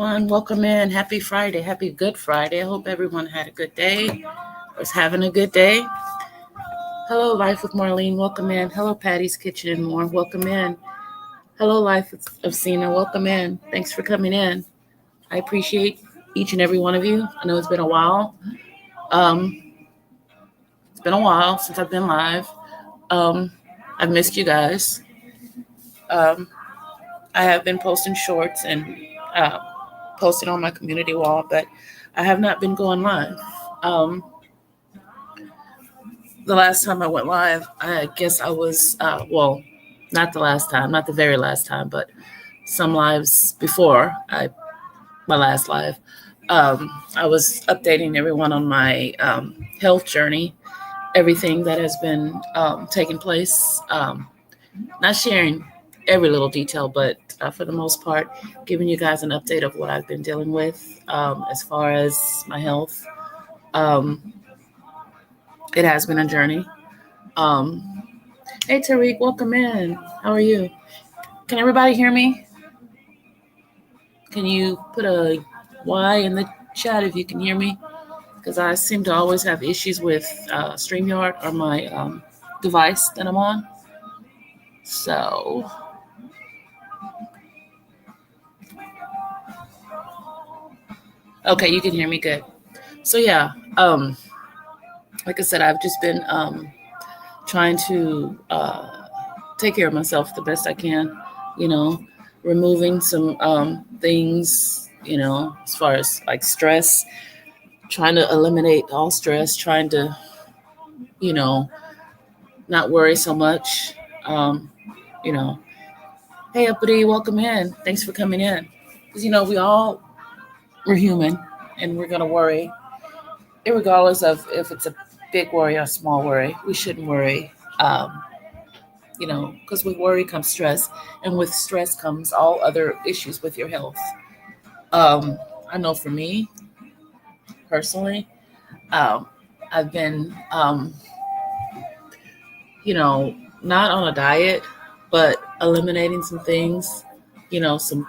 everyone. Welcome in. Happy Friday. Happy Good Friday. I hope everyone had a good day or is having a good day. Hello, Life with Marlene. Welcome in. Hello, Patty's Kitchen and More. Welcome in. Hello, Life of Cena. Welcome in. Thanks for coming in. I appreciate each and every one of you. I know it's been a while. Um, it's been a while since I've been live. Um, I've missed you guys. Um, I have been posting shorts and uh, posting on my community wall, but I have not been going live. Um, the last time I went live, I guess I was, not the last time, not the very last time, but some lives before my last live. I was updating everyone on my health journey, everything that has been taking place. Not sharing every little detail, but for the most part, giving you guys an update of what I've been dealing with as far as my health. Um, it has been a journey. Um, hey, Tariq, welcome in. How are you? Can everybody hear me? Can you put a Y in the chat if you can hear me? Because I seem to always have issues with StreamYard or my device that I'm on. So, okay, you can hear me good. So, yeah, like I said, I've just been trying to take care of myself the best I can, you know, removing some things, as far as like stress, trying to eliminate all stress, trying to, you know, not worry so much. Um, you know, hey, uppity, welcome in. Thanks for coming in. Because, we're human and we're going to worry, regardless of if it's a big worry or a small worry. We shouldn't worry. Because with worry comes stress, and with stress comes all other issues with your health. Um, I know for me personally, um, I've been, not on a diet, but eliminating some things. Some,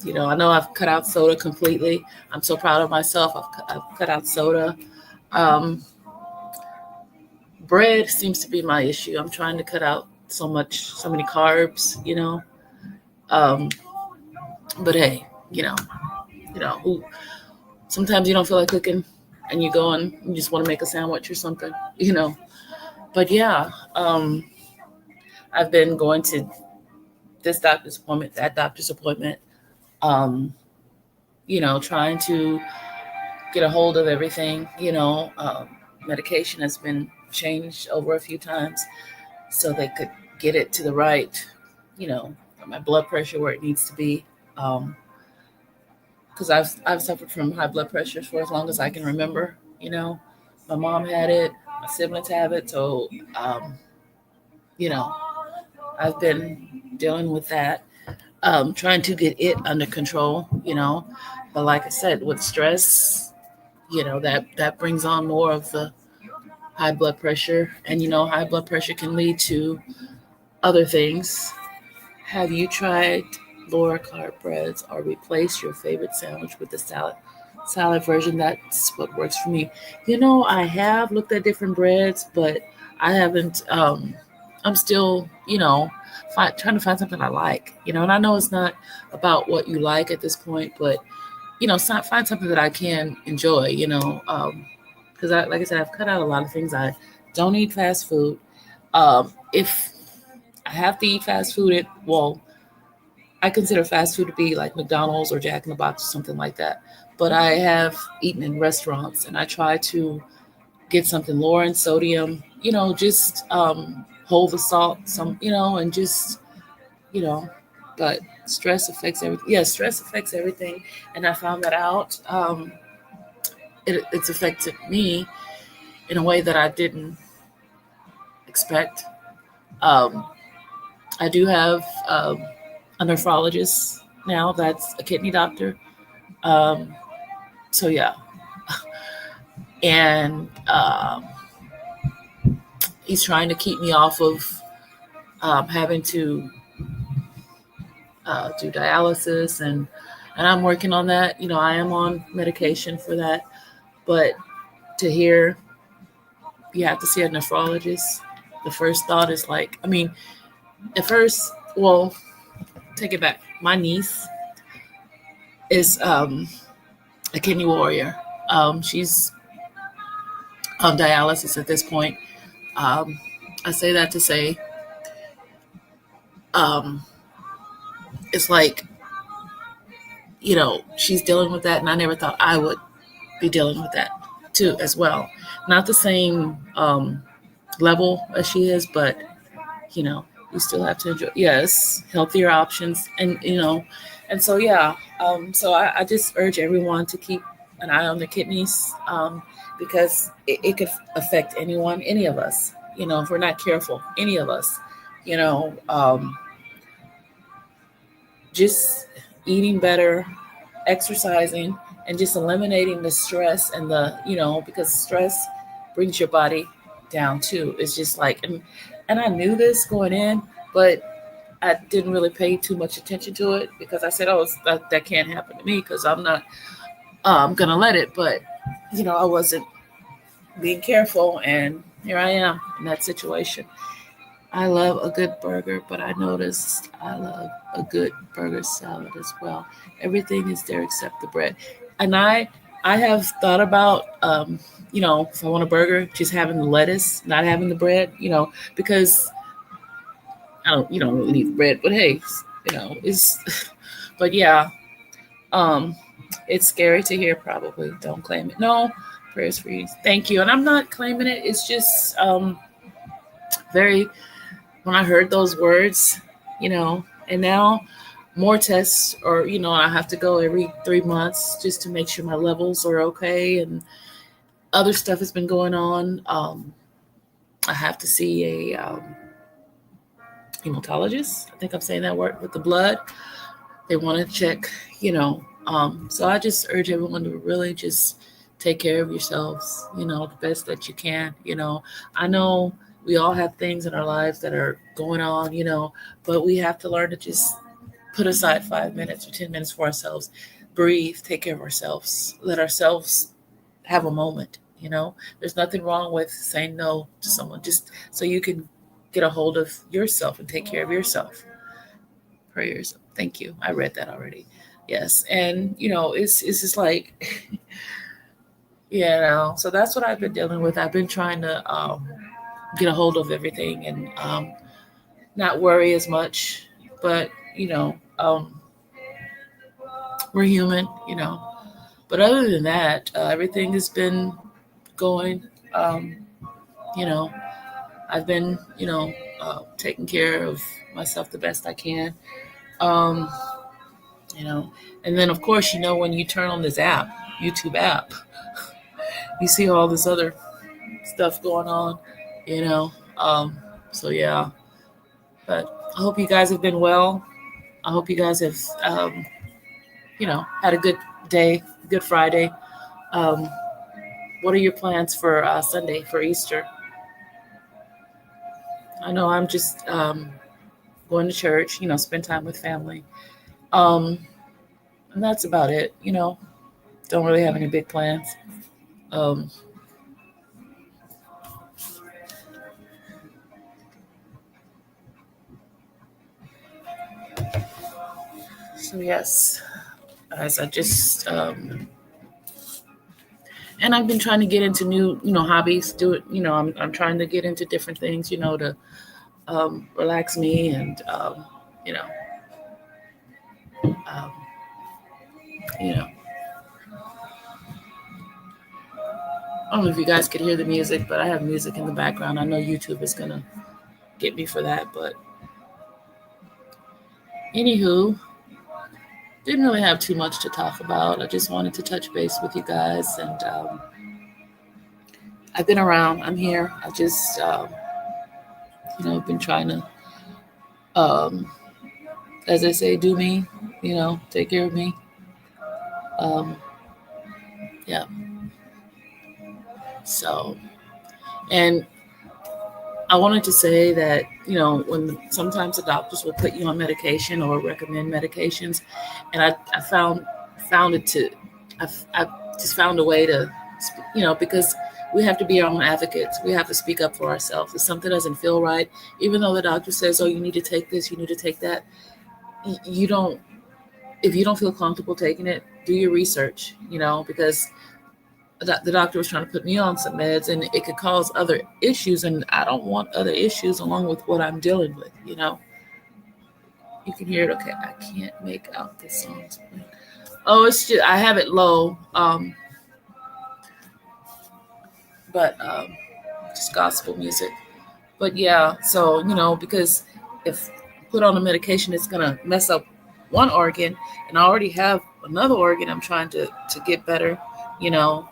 I know I've cut out soda completely. I'm so proud of myself. I've cut out soda. Um, bread seems to be my issue. I'm trying to cut out so many carbs. Um, but hey, who sometimes you don't feel like cooking and you go and you just want to make a sandwich or something. But yeah, I've been going to this doctor's appointment, that doctor's appointment, um, trying to get a hold of everything. Medication has been changed over a few times so they could get it to the right, you know, my blood pressure where it needs to be. Um, because I've suffered from high blood pressure for as long as I can remember. My mom had it, my siblings have it, so you know, I've been dealing with that, trying to get it under control. But like I said, with stress, that brings on more of the high blood pressure, and high blood pressure can lead to other things. Have you tried lower carb breads or replace your favorite sandwich with the salad version? That's what works for me. I have looked at different breads, but I haven't. I'm still, trying to find something I like. And I know it's not about what you like at this point, but find something that I can enjoy. Because like I said, I've cut out a lot of things. I don't eat fast food. If I have to eat fast food, I consider fast food to be like McDonald's or Jack in the Box or something like that. But I have eaten in restaurants, and I try to get something lower in sodium. Just hold the salt, and just you know. But stress affects everything. Yeah, stress affects everything, and I found that out. It's affected me in a way that I didn't expect. Um, I do have a nephrologist now that's a kidney doctor. Um, so yeah, and he's trying to keep me off of having to do dialysis and and I'm working on that. I am on medication for that, but to hear you have to see a nephrologist, the first thought is like, I mean, at first, well, take it back. My niece is a kidney warrior. She's on dialysis at this point. Um, I say that to say, um, it's like, she's dealing with that, and I never thought I would be dealing with that too, as well. Not the same level as she is, but you know, you still have to enjoy, yes, healthier options, and so yeah. So I just urge everyone to keep an eye on their kidneys, because it could affect anyone, any of us. If we're not careful, any of us. You know, just eating better, exercising, and just eliminating the stress and because stress brings your body down too. It's just like, and I knew this going in, but I didn't really pay too much attention to it because I said, oh, that can't happen to me because I'm not gonna let it. But I wasn't being careful, and here I am in that situation. I love a good burger, but I noticed I love a good burger salad as well. Everything is there except the bread. And I have thought about if I want a burger, just having the lettuce, not having the bread, because you don't really need the bread, but hey, it's but yeah, um it's scary to hear probably. Don't claim it. No, prayers for you. Thank you. And I'm not claiming it. It's just very when I heard those words, and now more tests, or I have to go every 3 months just to make sure my levels are okay, and other stuff has been going on. I have to see a hematologist. I think I'm saying that word, with the blood. They want to check, so I just urge everyone to really just take care of yourselves, the best that you can. I know we all have things in our lives that are going on, but we have to learn to just put aside 5 minutes or 10 minutes for ourselves, breathe, take care of ourselves, let ourselves have a moment. There's nothing wrong with saying no to someone, just so you can get a hold of yourself and take care of yourself. Prayers. Thank you. I read that already. Yes. And it's just like so that's what I've been dealing with. I've been trying to get a hold of everything, and not worry as much. But we're human. But other than that, everything has been going. You know, I've been taking care of myself the best I can. Um, you know, and then of course, when you turn on this app, YouTube app, you see all this other stuff going on. You know, um, so yeah. But I hope you guys have been well. I hope you guys have had a good day, good Friday. Um, what are your plans for Sunday, for Easter? I know I'm just going to church, spend time with family. Um, and that's about it. Don't really have any big plans. Um, so yes, as I just and I've been trying to get into new, hobbies. Do it, I'm trying to get into different things, to relax me, and you know, um, you know. I don't know if you guys could hear the music, but I have music in the background. I know YouTube is gonna get me for that, but anywho, didn't really have too much to talk about. I just wanted to touch base with you guys, and I've been around. I'm here. I just, been trying to, um, as I say, do me. Take care of me. Um, yeah. So, and I wanted to say that when sometimes the doctors will put you on medication or recommend medications, and I found it to, I just found a way to, because we have to be our own advocates. We have to speak up for ourselves. If something doesn't feel right, even though the doctor says, "Oh, you need to take this, you need to take that," you don't. If you don't feel comfortable taking it, do your research. Because the doctor was trying to put me on some meds, and it could cause other issues, and I don't want other issues along with what I'm dealing with. You can hear it. Okay, I can't make out the songs. Oh, it's just I have it low. But just gospel music. But yeah, so because if put on a medication, it's gonna mess up one organ, and I already have another organ I'm trying to get better. You know,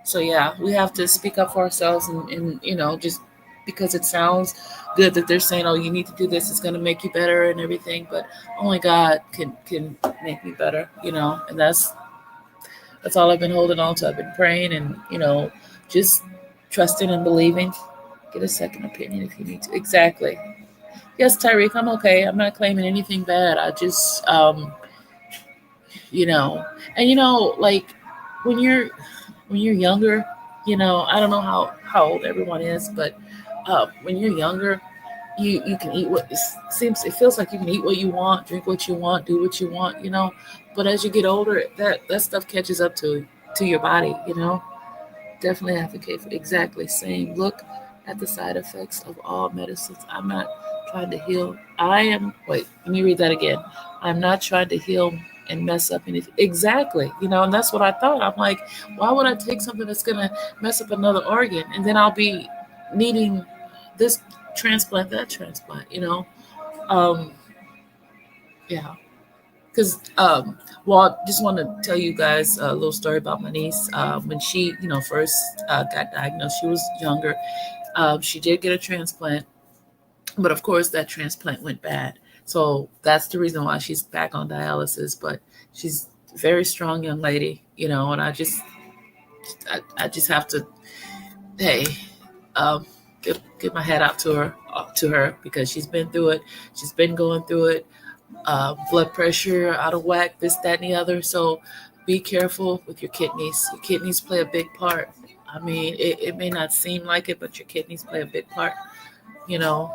so yeah, we have to speak up for ourselves, and just because it sounds good that they're saying, "Oh, you need to do this, it's gonna make you better," and everything, but only God can make me better. And that's all I've been holding on to. I've been praying and just trusting and believing. Get a second opinion if you need to. Exactly. Yes, Tyreek, I'm okay. I'm not claiming anything bad. I just, you know, and like when you're younger, I don't know how old everyone is, but when you're younger, you can eat it feels like you can eat what you want, drink what you want, do what you want. But as you get older, that stuff catches up to your body. Definitely advocate for exactly same. Look at the side effects of all medicines. I'm not trying to heal. Wait, let me read that again. I'm not trying to heal and mess up anything. Exactly. And that's what I thought. I'm like, why would I take something that's going to mess up another organ? And then I'll be needing this transplant, that transplant. Um, yeah. Because well, I just want to tell you guys a little story about my niece. When she first got diagnosed, she was younger. She did get a transplant, but of course that transplant went bad, so that's the reason why she's back on dialysis. But she's a very strong young lady, and I just have to, hey, um, give my hat out to her because she's been through it. She's been going through it. Blood pressure out of whack, this, that, and the other. So be careful with your kidneys. Your kidneys play a big part. I mean, it may not seem like it, but your kidneys play a big part. You know,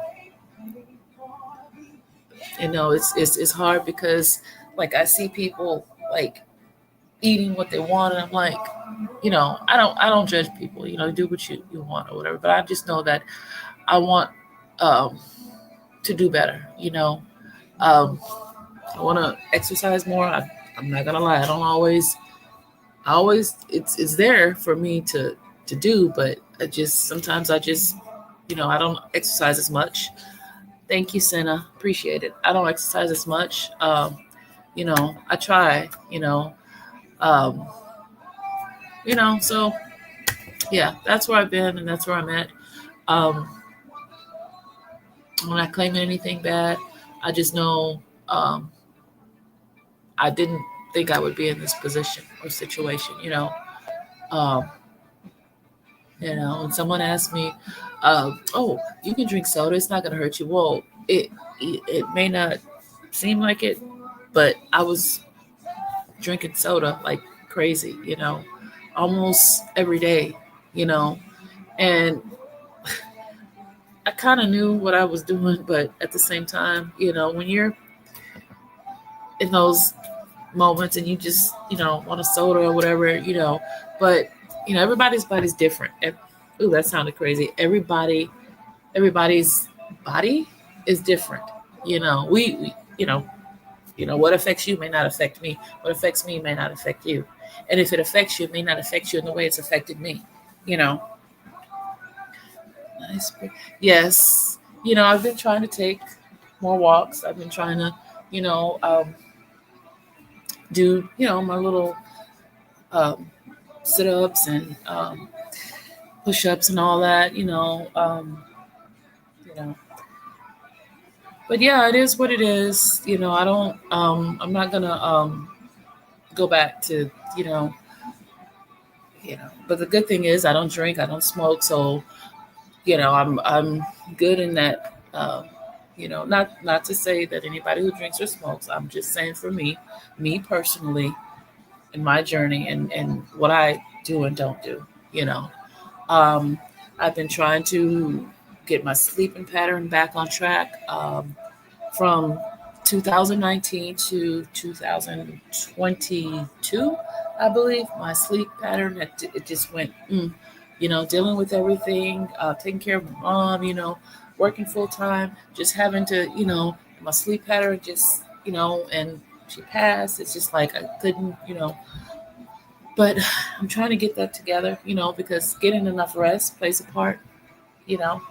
it's hard because like I see people like eating what they want, and I'm like, I don't judge people. Do what you want or whatever. But I just know that I want um, to do better. Um, I want to exercise more. I'm not gonna lie. I always it's there for me to do, but sometimes I just I don't exercise as much. Thank you, Senna. Appreciate it. I don't exercise as much. I try. Um, so yeah, that's where I've been and that's where I'm at. Um, I'm not claiming anything bad. I just know I didn't think I would be in this position or situation. Um, when someone asked me, "Oh, you can drink soda; it's not going to hurt you." Well, it may not seem like it, but I was drinking soda like crazy, almost every day, you know, and I kind of knew what I was doing, but at the same time, when you're in those moments and you just, want a soda or whatever, but everybody's body's different. Ooh, that sounded crazy. Everybody's body is different. We what affects you may not affect me. What affects me may not affect you. And if it affects you, it may not affect you in the way it's affected me. You know. Nice. Yes. I've been trying to take more walks. I've been trying to, do, my little sit ups and push ups and all that, you know. But yeah, it is what it is. I don't I'm not gonna go back to, but the good thing is I don't drink, I don't smoke, so I'm good in that. Not to say that anybody who drinks or smokes. I'm just saying for me personally, in my journey and what I do and don't do. You know, um, I've been trying to get my sleeping pattern back on track. From 2019 to 2022, I believe my sleep pattern it just went, dealing with everything, taking care of my mom, working full time, just having to, my sleep pattern just, and she passed. It's just like I couldn't, but I'm trying to get that together, because getting enough rest plays a part, you know,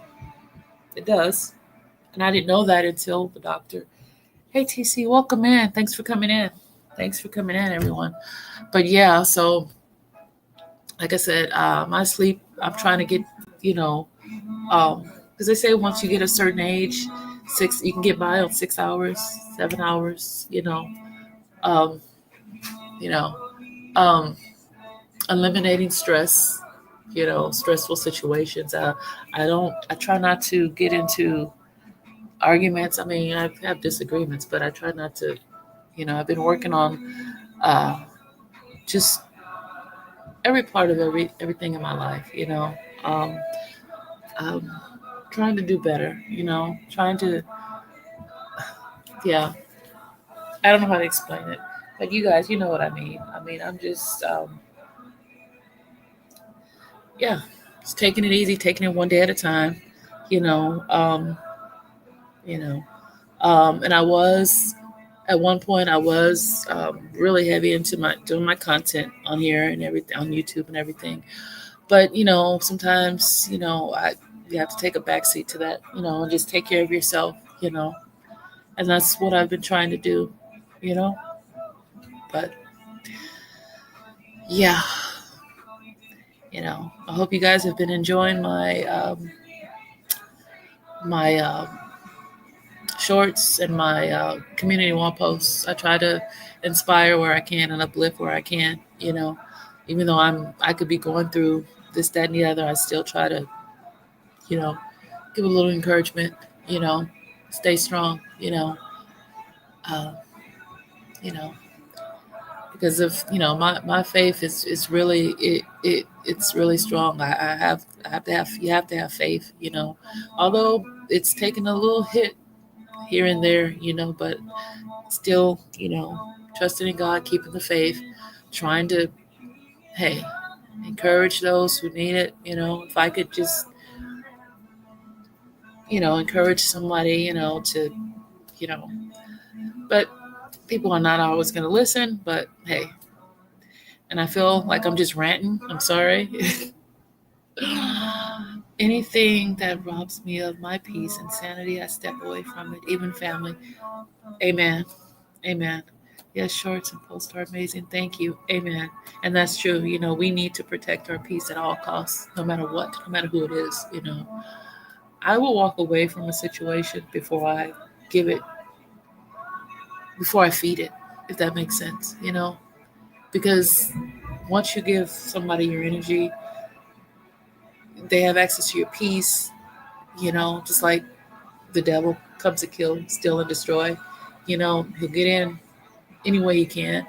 it does. And I didn't know that until the doctor. Hey, TC, welcome in. Thanks for coming in. Thanks for coming in, everyone. But yeah, so like I said, my sleep, I'm trying to get, you know, because they say once you get a certain age, you can get by on 6 hours, 7 hours, um, you know, um, eliminating stress, stressful situations. I try not to get into arguments. I mean, I have disagreements, but I try not to, I've been working on uh, just every part of everything in my life, um, um, trying to do better, trying to, yeah, I don't know how to explain it, but you guys, you know what I mean. I mean, I'm just, yeah, just taking it easy, taking it one day at a time, you know, um, you know, and I was at one point I was really heavy into my doing my content on here and everything on YouTube and everything. But sometimes you have to take a backseat to that, and just take care of yourself, and that's what I've been trying to do, you know. But yeah, I hope you guys have been enjoying my shorts and my community wall posts. I try to inspire where I can and uplift where I can. Even though I could be going through this, that, and the other, I still try to, you know, give a little encouragement. You know, stay strong. Uh, you know, because of my faith is really it's really strong. I have to have you have to have faith. Although it's taken a little hit here and there, but still, trusting in God, keeping the faith, trying to, hey, encourage those who need it. If I could just, encourage somebody, to, you know, but people are not always going to listen. But hey, and I feel like I'm just ranting. I'm sorry. Anything that robs me of my peace and sanity, I step away from it, even family. Amen. Amen. Yes, shorts and posts are amazing. Thank you. Amen. And that's true. We need to protect our peace at all costs, no matter what, no matter who it is. I will walk away from a situation before I give it, before I feed it, if that makes sense, because once you give somebody your energy, they have access to your peace, just like the devil comes to kill, steal, and destroy. He'll get in any way he can.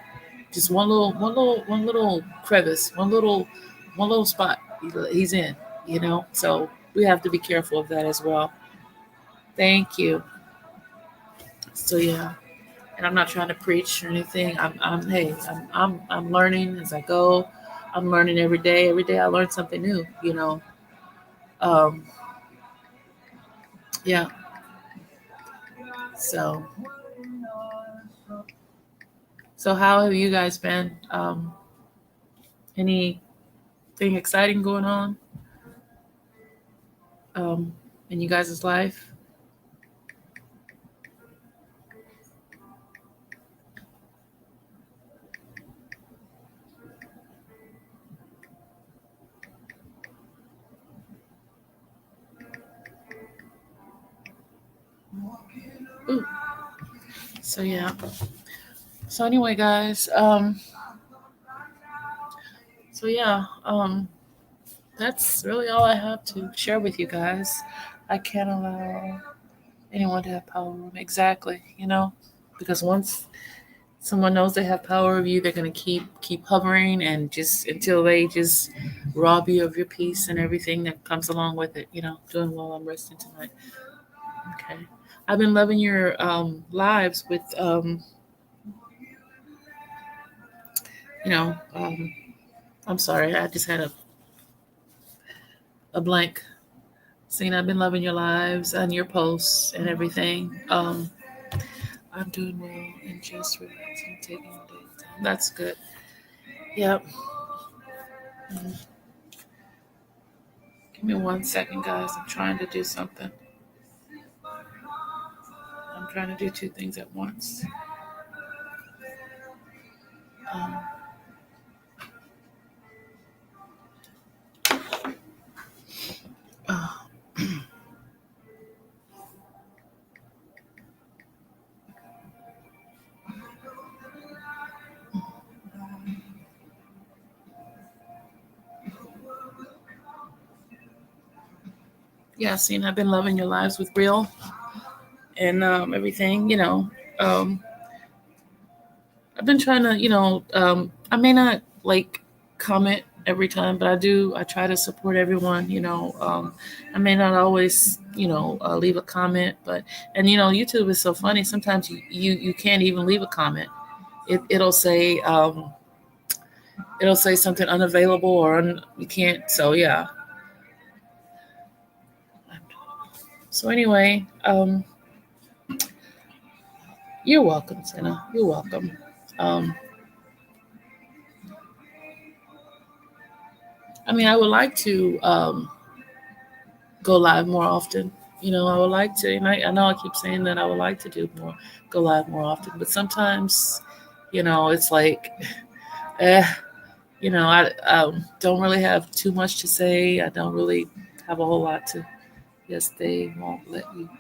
Just one little crevice, one little spot he's in. So we have to be careful of that as well. Thank you. So yeah, and I'm not trying to preach or anything. Hey, I'm learning as I go. I'm learning every day. Every day I learn something new. Um, yeah. So how have you guys been? Anything exciting going on um, in you guys' life? Ooh. So yeah. So anyway, guys. So yeah. That's really all I have to share with you guys. I can't allow. anyone to have power over me. Exactly, because once someone knows they have power over you, they're gonna keep hovering and just until they just rob you of your peace and everything that comes along with it. Doing well. I'm resting tonight. Okay. I've been loving your lives with you know um, I'm sorry, I just had a blank. Seeing I've been loving your lives and your posts and everything. I'm doing well and just relaxing, taking a day. That's good. Yep. Mhm. Give me 1 second, guys. I'm trying to do something. I'm trying to do two things at once. Um, uh, yeah, seeing I've been loving your lives with real and everything. Um, I've been trying to, I may not like comment every time, but I do. I try to support everyone. I may not always, leave a comment, but YouTube is so funny. Sometimes you can't even leave a comment. It'll say something unavailable or you can't. So yeah. So anyway, you're welcome, Senna. You're welcome. Um, I mean, I would like to go live more often. I would like to, and I know I keep saying that I would like to do more, go live more often, but sometimes, it's like, eh, I don't really have too much to say. I don't really have a whole lot to. Yes, they won't let you.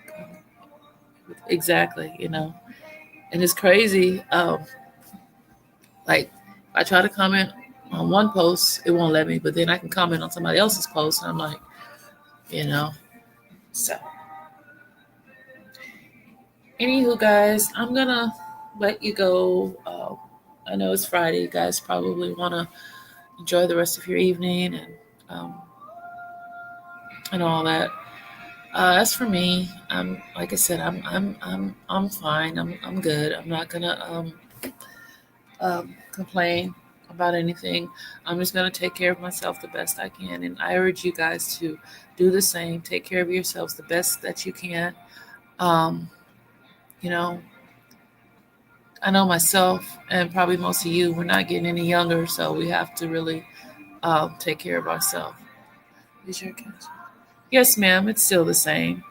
Exactly, and it's crazy. Like I try to comment on one post, it won't let me, but then I can comment on somebody else's post, and I'm like, you know. So, anywho, guys, I'm gonna let you go. I know it's Friday. You guys probably want to enjoy the rest of your evening um, and all that. As for me, like I said, I'm fine. I'm good. I'm not gonna complain about anything. I'm just gonna take care of myself the best I can, and I urge you guys to do the same. Take care of yourselves the best that you can. Um, you know, I know myself and probably most of you, we're not getting any younger, so we have to really take care of ourselves. Is your cash? Yes, ma'am. It's still the same.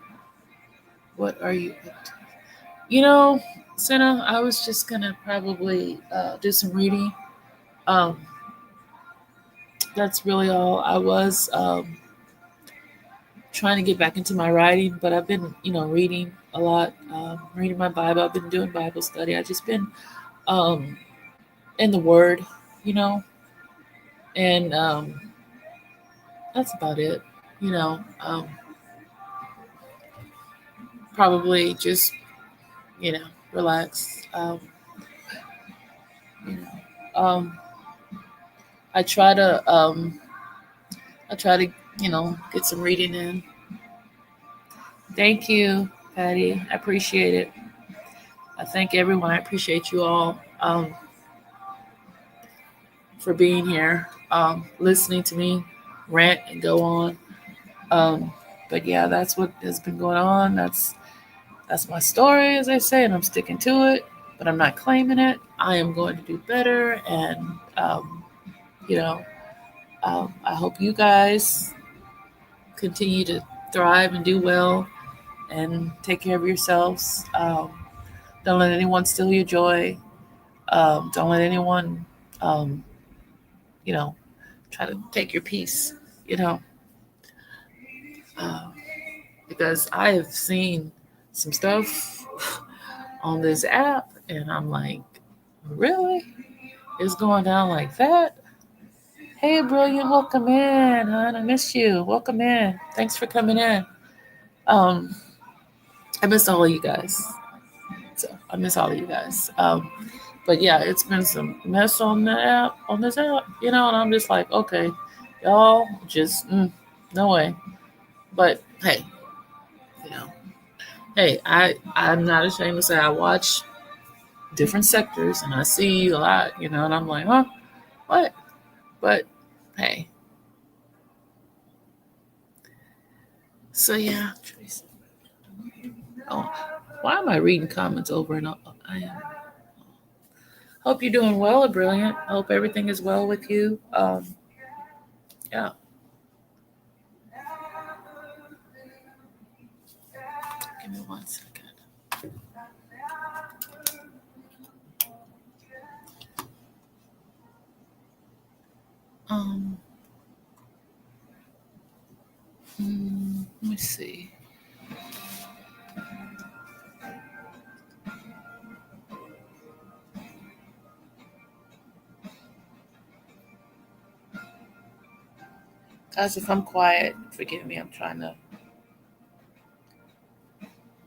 What are you up to? Senna, I was just gonna probably do some reading. Um, that's really all. I was trying to get back into my writing, but I've been, reading a lot, reading my Bible. I've been doing Bible study. I've just been um, in the Word, you know, and that's about it. You know, um, probably just, you know, relax. You know, I try to, I try to, get some reading in. Thank you, Patty. I appreciate it. I thank everyone. I appreciate you all for being here, listening to me rant and go on. Um, but yeah, that's what has been going on. That's my story, as I say, and I'm sticking to it. But I'm not claiming it. I am going to do better, and you know, I hope you guys continue to thrive and do well, and take care of yourselves. Don't let anyone steal your joy. Don't let anyone, um, you know, try to take your peace. You know, uh, because I have seen some stuff on this app, and I'm like, really? It's going down like that? Hey, Brilliant, welcome in, hon. I missed you. Welcome in. Thanks for coming in. Um, I miss all of you guys. So I miss all of you guys. But yeah, it's been some mess on the app, on this app, and I'm just like, okay, y'all, just no way. But hey, you know, hey, I'm not ashamed to say I watch different sectors and I see a lot, and I'm like, huh, what? But hey, so yeah, Tracy. Oh, why am I reading comments over and over? I am. Hope you're doing well or brilliant. Hope everything is well with you. Yeah. Give me 1 second. Um, let me see. Guys, if I'm quiet, forgive me.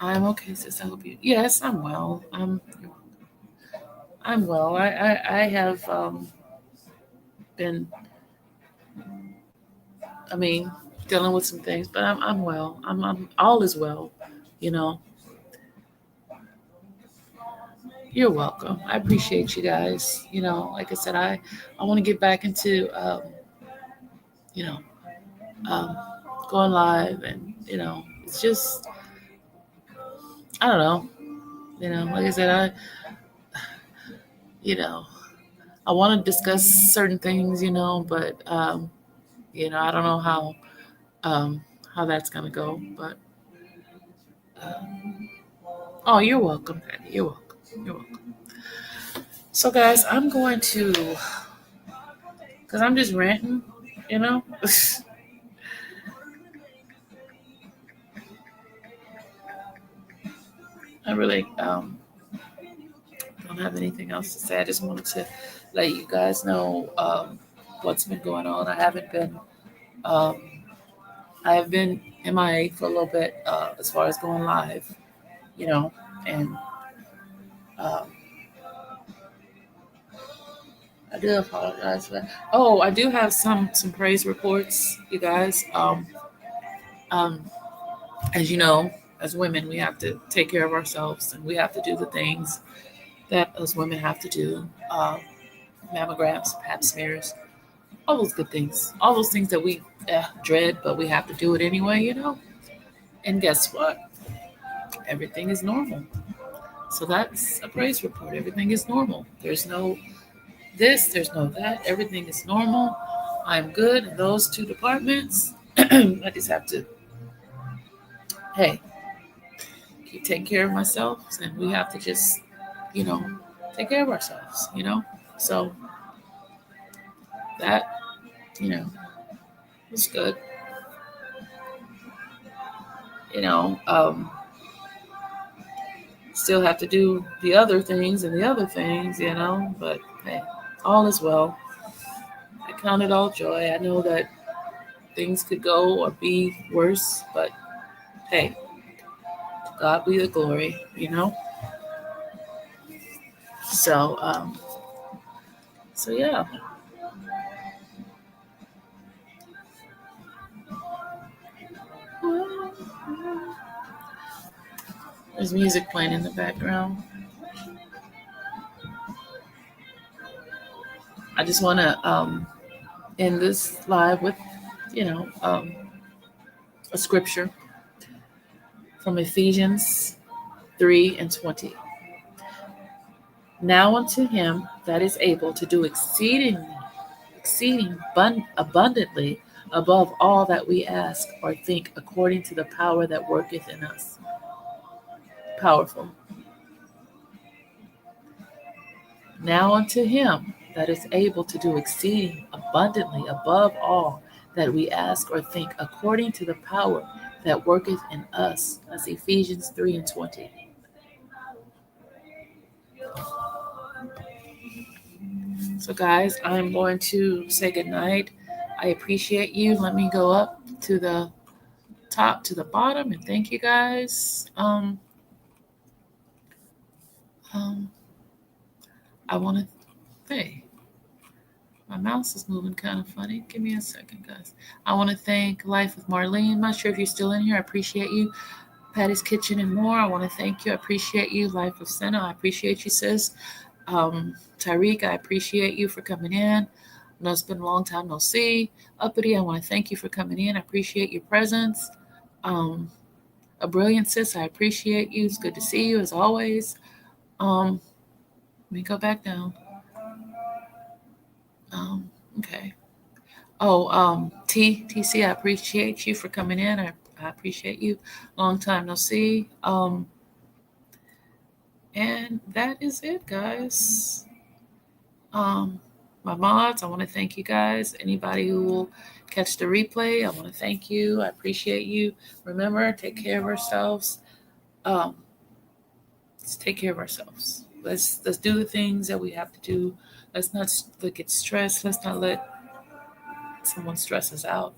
I'm okay, sis. I hope you. Yes, I'm well. I'm well. I have been. I mean, dealing with some things, but I'm well. I'm all is well. You know. You're welcome. I appreciate you guys. Like I said, I want to get back into you know um, going live, and it's just I don't know. Like I said, you know I want to discuss certain things, but I don't know um, how that's gonna go. But oh, you're welcome, Patty. You're welcome. You're welcome. So, guys, I'm going to because I'm just ranting, you know. I really don't have anything else to say. I just wanted to let you guys know what's been going on. Um, I have been MIA for a little bit as far as going live, you know, and um, I do apologize for that. Oh, I do have some praise reports, you guys. Um, as you know, as women, we have to take care of ourselves, and we have to do the things that us women have to do. Mammograms, pap smears, all those good things, all those things that we dread, but we have to do it anyway. And guess what? Everything is normal. So that's a praise report. Everything is normal. There's no this, there's no that. Everything is normal. I'm good in those two departments. I just have to, hey, keep taking care of myself, and we have to just, you know, take care of ourselves. So that, you know, was good. You know, still have to do the other things and the other things, but hey, all is well. I count it all joy. I know that things could go or be worse, but hey, God be the glory. So, so yeah. There's music playing in the background. I just want to end this live with, a scripture from Ephesians 3:20. Now unto him that is able to do exceeding abundantly above all that we ask or think, according to the power that worketh in us. Powerful. Now unto him that is able to do exceeding abundantly above all that we ask or think, according to the power that worketh in us. That's Ephesians 3:20. So, guys, I'm going to say goodnight. I appreciate you. Let me go up to the top to the bottom and thank you guys. I want to, hey, my mouse is moving kind of funny. Give me a second, guys. I want to thank Life with Marlene. I'm not sure if you're still in here. I appreciate you. Patty's Kitchen and more. I want to thank you. I appreciate you. Life of Senna. I appreciate you, sis. Tyreek, I appreciate you for coming in. I know it's been a long time no see. Uppity, I want to thank you for coming in. I appreciate your presence. Um, a brilliant sis, I appreciate you. It's good to see you as always. Let me go back down. Okay. Oh, TC, I appreciate you for coming in. I appreciate you. Long time no see. And that is it, guys. My mods, I want to thank you guys. Anybody who will catch the replay, I want to thank you. I appreciate you. Remember, take care of ourselves. Let's take care of ourselves. Let's do the things that we have to do. Let's not get stressed. Let's not let someone stress us out.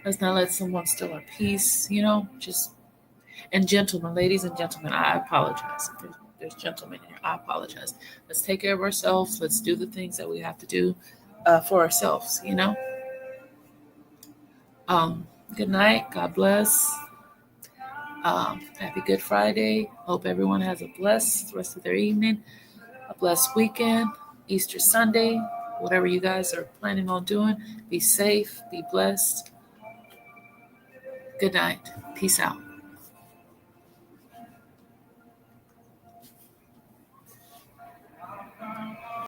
Let's not let someone steal our peace. Just and gentlemen, ladies and gentlemen, I apologize. If there's gentlemen here, I apologize. Let's take care of ourselves. Let's do the things that we have to do for ourselves. Good night. God bless. Happy Good Friday. Hope everyone has a blessed rest of their evening, a blessed weekend, Easter Sunday, whatever you guys are planning on doing. Be safe. Be blessed. Good night. Peace out.